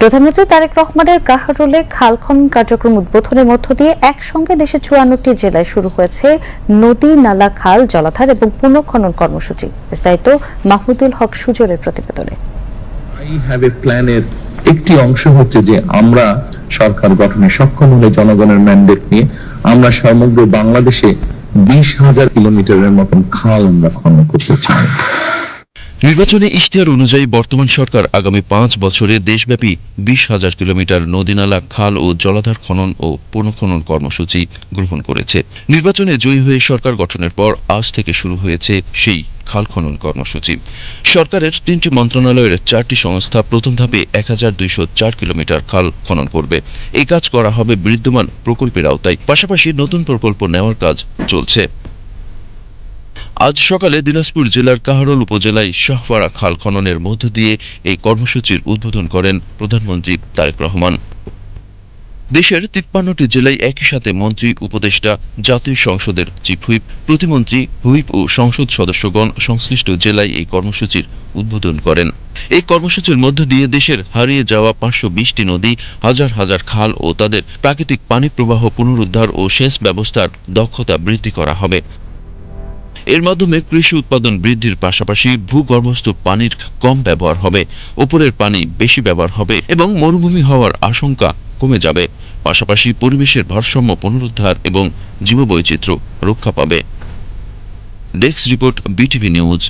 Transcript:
প্রধানমন্ত্রী তারেক রহমানের কাহারোলে খাল খনন কার্যক্রম উদ্বোধনের মধ্য দিয়ে একসঙ্গে দেশের ৫৪টি জেলায় শুরু হয়েছে নদী, নালা, খাল, জলাধার এবং পুনঃখনন কর্মসূচি। বিস্তারিত মাহমুদুল হক সুজনের প্রতিবেদনে। প্ল্যানের একটি অংশ হচ্ছে যে আমরা সরকার গঠনে সক্ষম হলে জনগণের ম্যান্ডেট নিয়ে আমরা সমগ্র বাংলাদেশে ২০,০০০ কিলোমিটারের মতন খাল আমরা খনন করতে চাই। নির্বাচনী ইশতেহার অনুযায়ী বর্তমান সরকার আগামী ৫ বছরে দেশব্যাপী ২০,০০০ কিলোমিটার নদীনালা, খাল ও জলাধার খনন ও পুনঃখনন কর্মসূচি গ্রহণ করেছে। নির্বাচনে জয়ী হয়ে সরকার গঠনের পর আজ থেকে শুরু হয়েছে সেই খাল খনন কর্মসূচি। সরকারের ৩টি মন্ত্রণালয়ের ৪টি সংস্থা প্রথম ধাপে ১,২০৪ কিলোমিটার খাল খনন করবে। এই কাজ করা হবে বিদ্যমান প্রকল্পের আওতায়, পাশাপাশি নতুন প্রকল্প নেওয়ার কাজ চলছে। আজ সকালে দিনাজপুর জেলার কাহারোল উপজেলায় শাহপাড়া খাল খননের মধ্য দিয়ে এই কর্মসূচির উদ্বোধন করেন প্রধানমন্ত্রী তারেক রহমান। দেশের ৫৩টি জেলায় একই সাথে মন্ত্রী, উপদেষ্টা, জাতীয় সংসদের চিফ হুইপ, প্রতিমন্ত্রী, হুইপ ও সংসদ সদস্যগণ সংশ্লিষ্ট জেলায় এই কর্মসূচির উদ্বোধন করেন। এই কর্মসূচির মধ্য দিয়ে দেশের হারিয়ে যাওয়া ৫২০টি নদী, হাজার হাজার খাল ও তাদের প্রাকৃতিক পানি প্রবাহ পুনরুদ্ধার ও সেচ ব্যবস্থার দক্ষতা বৃদ্ধি করা হবে। এর মাধ্যমে কৃষি উৎপাদন বৃদ্ধির পাশাপাশি ভূগর্ভস্থ পানির কম ব্যবহার হবে, উপরের পানি বেশি ব্যবহার হবে এবং মরুভূমি হওয়ার আশঙ্কা কমে যাবে। পাশাপাশি পরিবেশের ভারসাম্য পুনরুদ্ধার এবং জীববৈচিত্র্য রক্ষা পাবে। Desk report, BTV news.